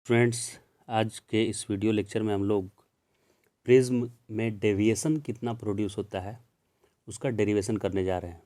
Students, आज के इस वीडियो लेक्चर में हम लोग प्रिज्म में डेविएशन कितना प्रोड्यूस होता है उसका डेरिवेशन करने जा रहे हैं।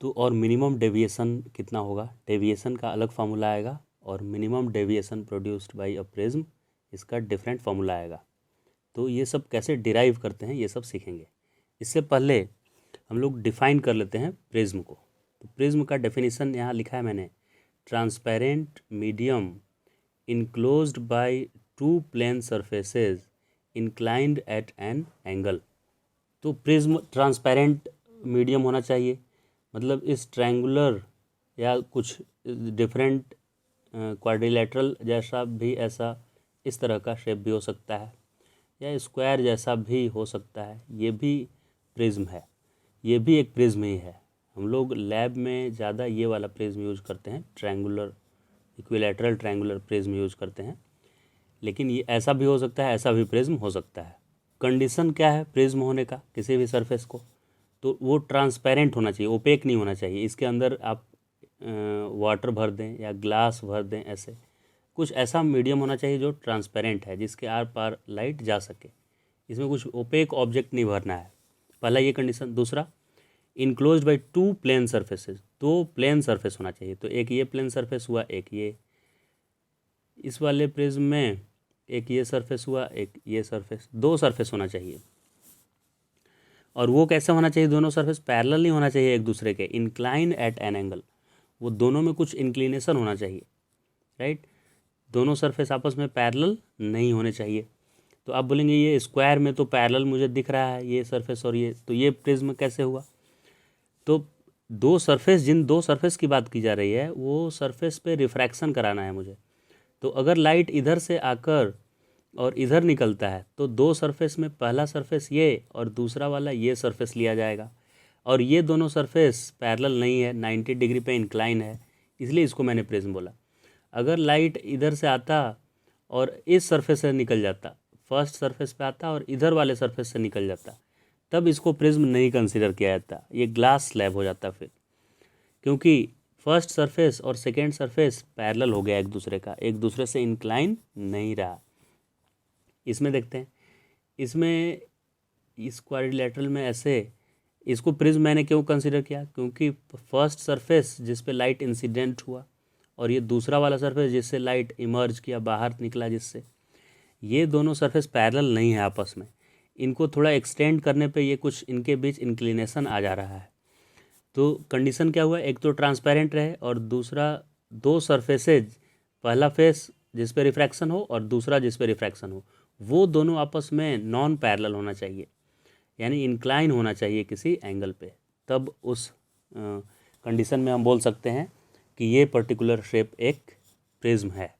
तो और मिनिमम डेविएशन कितना होगा, डेविएशन का अलग फार्मूला आएगा और minimum deviation produced by a prism इसका डिफरेंट फार्मूला आएगा। तो ये सब कैसे डिराइव करते हैं ये सब सीखेंगे। इससे पहले हम लोग डिफाइन कर लेते हैं प्रिज्म को। तो प्रिज्म का डेफिनेशन यहाँ लिखा है मैंने, transparent medium enclosed by two plane surfaces inclined at an angle। तो प्रिज्म ट्रांसपेरेंट मीडियम होना चाहिए, मतलब इस ट्रायंगुलर या कुछ डिफरेंट क्वाड्रिलेटरल जैसा भी ऐसा इस तरह का शेप भी हो सकता है या स्क्वायर जैसा भी हो सकता है। ये भी प्रिज्म है, ये भी एक प्रिज्म ही है। हम लोग लैब में ज़्यादा ये वाला प्रिज्म यूज करते हैं, triangular equilateral triangular prism use करते हैं, लेकिन ये ऐसा भी हो सकता है, ऐसा भी प्रिज्म हो सकता है। कंडीशन क्या है प्रिज्म होने का किसी भी सरफेस को, तो वो ट्रांसपेरेंट होना चाहिए, ओपेक नहीं होना चाहिए। इसके अंदर आप वाटर भर दें या ग्लास भर दें, ऐसे कुछ ऐसा मीडियम होना चाहिए जो ट्रांसपेरेंट है, जिसके आर पार लाइट जा सके। इसमें कुछ ओपेक ऑब्जेक्ट नहीं भरना है, पहला ये कंडीशन। दूसरा, enclosed by two plane surfaces, दो प्लेन सरफेस होना चाहिए। तो एक ये प्लेन सरफेस हुआ, एक ये, इस वाले प्रिज्म में एक ये सरफेस हुआ, एक ये सरफेस, दो सरफेस होना चाहिए। और वो कैसे होना चाहिए, दोनों सरफेस पैरेलल नहीं होना चाहिए एक दूसरे के, इंक्लाइन एट एन एंगल, वो दोनों में कुछ इंक्लिनेशन होना चाहिए, राइट। दोनों सरफेस आपस में पैरेलल नहीं होने चाहिए। तो आप बोलेंगे ये स्क्वायर में तो पैरेलल मुझे दिख रहा है ये सरफेस और ये, तो ये प्रिज्म कैसे हुआ। तो दो सरफेस, जिन दो सरफेस की बात की जा रही है वो सरफेस पे रिफ्रैक्शन कराना है मुझे। तो अगर लाइट इधर से आकर और इधर निकलता है तो दो सरफेस में पहला सरफेस ये और दूसरा वाला ये सरफेस लिया जाएगा, और ये दोनों सरफेस पैरेलल नहीं है, 90 डिग्री पे इंक्लाइन है, इसलिए इसको मैंने प्रिज्म बोला। अगर लाइट इधर से आता और इस सरफेस से निकल जाता, फर्स्ट सरफेस पे आता और इधर वाले सरफेस से निकल जाता, तब इसको प्रिज्म नहीं कंसीडर किया जाता, ये ग्लास स्लैब हो जाता फिर, क्योंकि फर्स्ट सरफेस और सेकेंड सरफेस पैरेलल हो गया एक दूसरे का, एक दूसरे से इंक्लाइन नहीं रहा। इसमें देखते हैं, इसमें इस क्वाड्रिलेटरल में ऐसे, इसको प्रिज्म मैंने क्यों कंसीडर किया, क्योंकि फर्स्ट सरफेस जिस पे लाइट इंसिडेंट हुआ और ये दूसरा वाला सरफेस जिससे लाइट इमर्ज किया, बाहर निकला जिससे, ये दोनों सरफेस पैरेलल नहीं है आपस में। इनको थोड़ा एक्सटेंड करने पे ये कुछ इनके बीच इंक्लिनेशन आ जा रहा है। तो कंडीशन क्या हुआ, एक तो ट्रांसपेरेंट रहे और दूसरा दो सरफेसेज, पहला फेस जिस पे रिफ्रैक्शन हो और दूसरा जिस पे रिफ्रैक्शन हो, वो दोनों आपस में नॉन पैरेलल होना चाहिए, यानी इंक्लाइन होना चाहिए किसी एंगल पे। तब उस कंडीशन में हम बोल सकते हैं कि ये पर्टिकुलर शेप एक प्रिज्म है।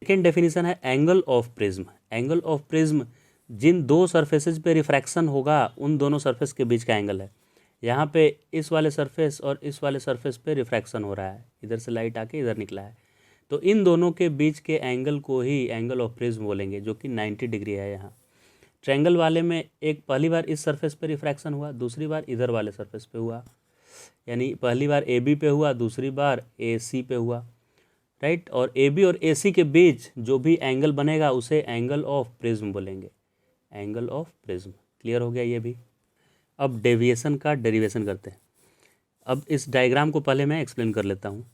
सेकेंड डेफिनेशन है angle of prism. Angle of prism जिन दो सरफेसेज पे रिफ्रैक्शन होगा उन दोनों सरफेस के बीच का एंगल है। यहाँ पे इस वाले सरफेस और इस वाले सरफेस पे रिफ्रैक्शन हो रहा है, इधर से लाइट आके इधर निकला है, तो इन दोनों के बीच के एंगल को ही एंगल ऑफ प्रिज्म बोलेंगे, जो कि 90 डिग्री है। यहाँ ट्रायंगल वाले में एक पहली बार इस सरफेस पे रिफ्रैक्शन हुआ, दूसरी बार इधर वाले सरफेस पे हुआ, यानी पहली बार ए बी पे हुआ, दूसरी बार ए सी पे हुआ, राइट। और ए बी और ए सी के बीच जो भी एंगल बनेगा उसे एंगल ऑफ प्रिज्म बोलेंगे, एंगल ऑफ प्रिज्म। क्लियर हो गया ये भी। अब डेविएशन का डेरिवेशन करते हैं। अब इस डायग्राम को पहले मैं एक्सप्लेन कर लेता हूँ।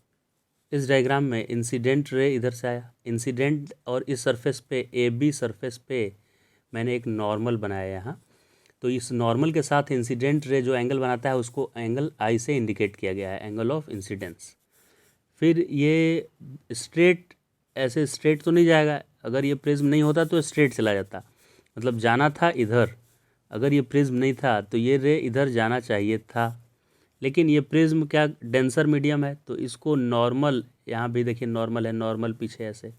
इस डायग्राम में इंसिडेंट रे इधर से आया, इंसिडेंट, और इस सरफेस पे ए बी सरफेस पे मैंने एक नॉर्मल बनाया यहाँ। तो इस नॉर्मल के साथ इंसिडेंट रे जो एंगल बनाता है उसको एंगल आई से इंडिकेट किया गया है, एंगल ऑफ इंसिडेंस। फिर ये स्ट्रेट, ऐसे स्ट्रेट तो नहीं जाएगा, अगर ये प्रिज्म नहीं होता तो स्ट्रेट चला जाता, मतलब जाना था इधर। अगर ये प्रिज्म नहीं था तो ये रे इधर जाना चाहिए था, लेकिन ये प्रिज्म क्या डेंसर मीडियम है, तो इसको नॉर्मल, यहाँ भी देखिए नॉर्मल है, नॉर्मल पीछे ऐसे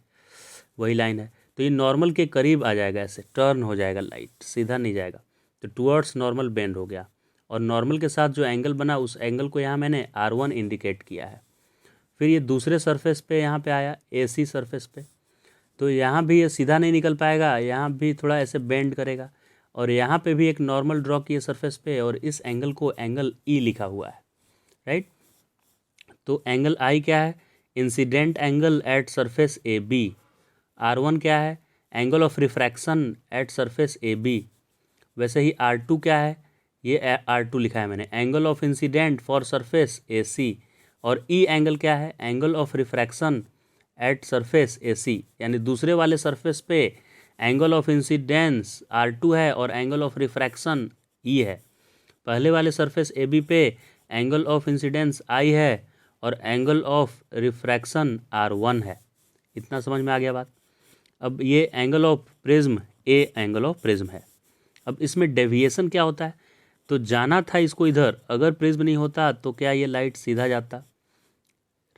वही लाइन है, तो ये नॉर्मल के करीब आ जाएगा, ऐसे टर्न हो जाएगा, लाइट सीधा नहीं जाएगा, तो टुवर्ड्स नॉर्मल बेंड हो गया। और नॉर्मल के साथ जो एंगल बना उस एंगल को यहाँ मैंने R1 इंडिकेट किया है। फिर ये दूसरे सरफेस पे यहाँ पे आया, AC सरफेस पे, तो यहाँ भी ये सीधा नहीं निकल पाएगा, यहाँ भी थोड़ा ऐसे बेंड करेगा, और यहाँ पे भी एक नॉर्मल ड्रॉ किए सरफेस पे, और इस एंगल को एंगल E लिखा हुआ है, राइट। तो एंगल I क्या है, incident angle at surface AB, R1 क्या है, angle of refraction at surface A B. वैसे ही R2 क्या है, ये R2 लिखा है मैंने, angle of incident for surface A C. और ई एंगल क्या है, angle of refraction at surface A C, यानी दूसरे वाले सरफेस पे एंगल ऑफ इंसिडेंस R2 है और एंगल ऑफ रिफ्रैक्शन ई है। पहले वाले सरफेस ए बी पे एंगल ऑफ इंसिडेंस आई है और एंगल ऑफ रिफ्रैक्शन R1 है। इतना समझ में आ गया बात। अब ये angle of prism, A angle of prism है। अब इसमें डेविएशन क्या होता है, तो जाना था इसको इधर, अगर प्रिज्म नहीं होता तो क्या ये लाइट सीधा जाता,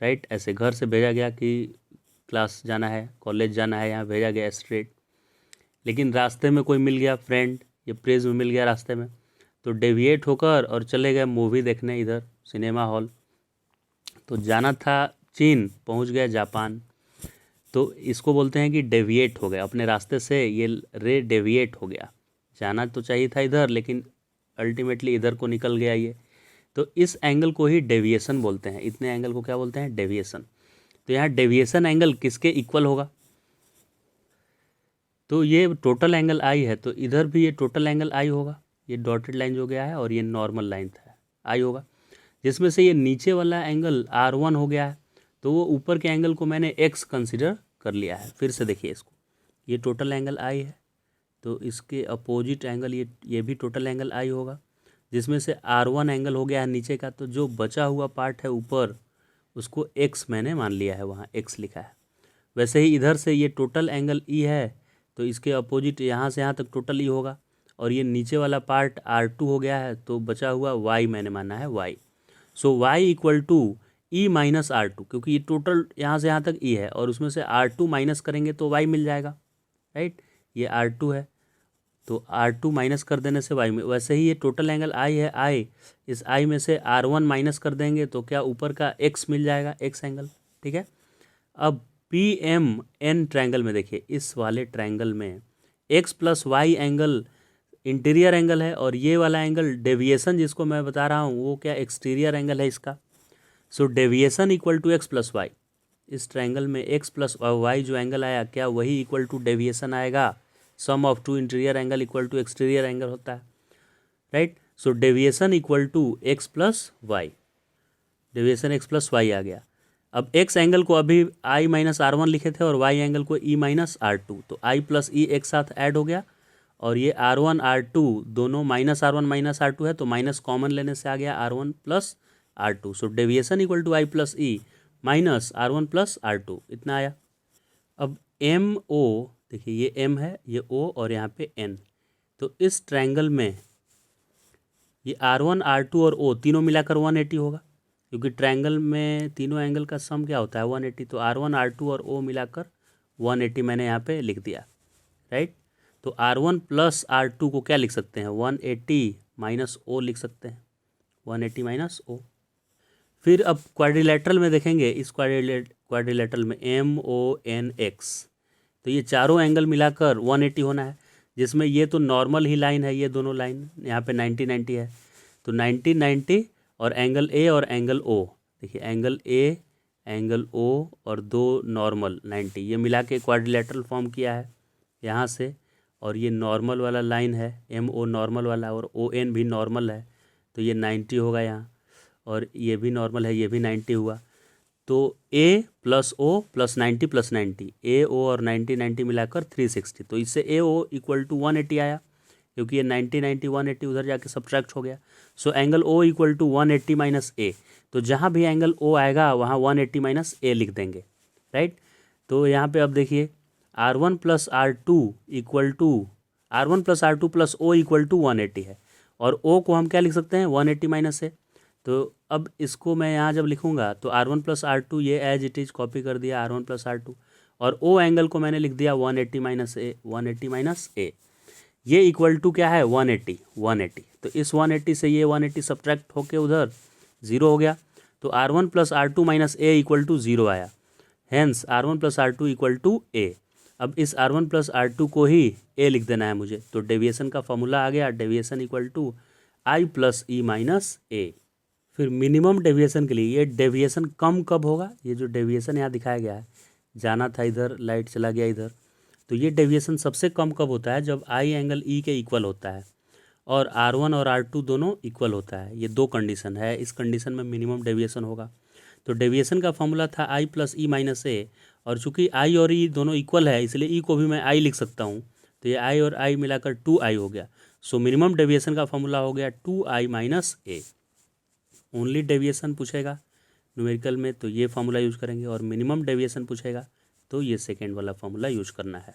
राइट। ऐसे घर से भेजा गया कि क्लास जाना है, कॉलेज जाना है, यहाँ भेजा गया स्ट्रेट, लेकिन रास्ते में कोई मिल गया फ्रेंड, ये प्रिज्म मिल गया रास्ते में, तो डेविएट होकर और चले गए मूवी देखने इधर सिनेमा हॉल। तो जाना था चीन, पहुंच गया जापान, तो इसको बोलते हैं कि डेविएट हो गया अपने रास्ते से, ये रे डेविएट हो गया। जाना तो चाहिए था इधर लेकिन अल्टीमेटली इधर को निकल गया ये, तो इस एंगल को ही डेविएशन बोलते हैं। इतने एंगल को क्या बोलते हैं, डेविएशन। तो यहाँ डेविएशन एंगल किसके इक्वल होगा, तो ये टोटल एंगल आई है, तो इधर भी ये टोटल एंगल आई होगा। ये डॉटेड लाइन जो गया है और ये नॉर्मल लाइन था, आई होगा, जिसमें से ये नीचे वाला एंगल R1 हो गया है, तो वो ऊपर के एंगल को मैंने x कंसिडर कर लिया है। फिर से देखिए इसको, ये टोटल एंगल आई है, तो इसके अपोजिट एंगल ये भी टोटल एंगल आई होगा, जिसमें से R1 एंगल हो गया है नीचे का, तो जो बचा हुआ पार्ट है ऊपर उसको x मैंने मान लिया है, वहाँ x लिखा है। वैसे ही इधर से ये टोटल एंगल E है, तो इसके अपोजिट यहाँ से यहाँ तक टोटल E होगा, और ये नीचे वाला पार्ट R2 हो गया है, तो बचा हुआ y मैंने माना है y। So y equal to E minus R2, क्योंकि ये टोटल यहाँ से यहाँ तक E है और उसमें से R2 माइनस करेंगे तो y मिल जाएगा, राइट। ये R2 है तो R2 माइनस कर देने से y में, वैसे ही ये टोटल एंगल I है I, इस I में से R1 माइनस कर देंगे तो क्या ऊपर का x मिल जाएगा, x एंगल, ठीक है। अब PMN ट्रायंगल में देखिए, इस वाले ट्रायंगल में x plus Y angle interior angle है और ये वाला एंगल डेविएशन जिसको मैं बता रहा हूँ वो क्या एक्सटीरियर एंगल है इसका। So deviation equal to x plus y, इस ट्रायंगल में x प्लस वाई जो एंगल आया क्या वही इक्वल टू डेविएशन आएगा। Sum of two interior angle equal to exterior angle होता है, right. So deviation equal to x plus y, deviation x plus y आ गया। अब x एंगल को अभी i माइनस R1 लिखे थे और y एंगल को e माइनस R2, तो i प्लस e एक साथ ऐड हो गया और ये R1 R2 दोनों माइनस R2 है, तो माइनस कॉमन लेने से आ गया R1 plus R2। So deviation equal to i plus E minus R1 plus R2, इतना आया। अब MO देखिए, ये M है, ये O और यहाँ पे N, तो इस ट्रायंगल में ये R1 R2 और O तीनों मिलाकर 180 होगा, क्योंकि ट्रायंगल में तीनों एंगल का सम क्या होता है 180, तो R1 R2 और O मिलाकर 180 मैंने यहाँ पे लिख दिया, राइट। तो R1 प्लस R2 को क्या लिख सकते हैं, 180 माइनस O लिख सकते हैं, 180 माइनस O। फिर अब क्वाड्रिलेटरल में देखेंगे, इस क्वाड्रिलेटरल में MONX, तो ये चारों एंगल मिलाकर 180 होना है, जिसमें ये तो नॉर्मल ही लाइन है, ये दोनों लाइन यहाँ पे 90 90 है, तो 90 90 और एंगल A और एंगल O, देखिए एंगल A एंगल O और दो नॉर्मल 90, ये मिला के क्वाड्रिलेटरल फॉर्म किया है यहाँ से। और ये नॉर्मल वाला लाइन है MO नॉर्मल वाला, और ON भी नॉर्मल है, तो ये 90 होगा यहाँ, और ये भी नॉर्मल है, ये भी 90 हुआ। तो A plus O plus 90 plus 90, AO और 90 90 मिलाकर 360, तो इससे AO इक्वल टू 180 आया, क्योंकि ये 90 90 180 उधर जाके सब्ट्रैक्ट हो गया। So angle O equal to 180 minus A, तो जहाँ भी एंगल O आएगा वहाँ 180 माइनस A लिख देंगे, राइट। तो यहाँ पे अब देखिए R1 plus R2 equal to R1 plus R2 plus O equal to 180 है, और O को हम क्या लिख सकते हैं 180 माइनस A। तो अब इसको मैं यहाँ जब लिखूँगा तो R1 प्लस R2 ये एज इट इज़ कॉपी कर दिया R1 प्लस R2, और O एंगल को मैंने लिख दिया 180 माइनस A, 180 माइनस A, ये इक्वल टू क्या है 180 180, तो इस 180 से ये 180 सब्ट्रैक्ट होके उधर 0 हो गया, तो R1 plus R2 minus A equal to 0 आया, hence R1 plus R2 equal to A। अब इस R1 प्लस R2 को ही A लिख देना है मुझे, तो डेविएशन का फॉर्मूला आ गया, deviation equal to I plus E minus A। फिर मिनिमम डेविएशन के लिए, ये डेविएशन कम कब होगा, ये जो डेविएशन यहाँ दिखाया गया है, जाना था इधर, लाइट चला गया इधर। तो ये डेविएशन सबसे कम कब होता है, जब आई एंगल ई के इक्वल होता है और R1 और R2 दोनों इक्वल होता है। ये दो कंडीशन है, इस कंडीशन में मिनिमम डेविएशन होगा। तो डेविएशन का फॉर्मूला था आई प्लस ई माइनस ए, और चूंकि आई और ई दोनों इक्वल है इसलिए ई को भी मैं आई लिख सकता हूँ। तो ये आई और आई मिलाकर 2i हो गया। सो मिनिमम डेविएशन का फॉर्मूला हो गया 2i माइनस ए। ओनली डेविएशन पूछेगा न्यूमेरिकल में तो ये फार्मूला यूज करेंगे, और मिनिमम डेविएशन पूछेगा तो ये सेकेंड वाला फार्मूला यूज करना है।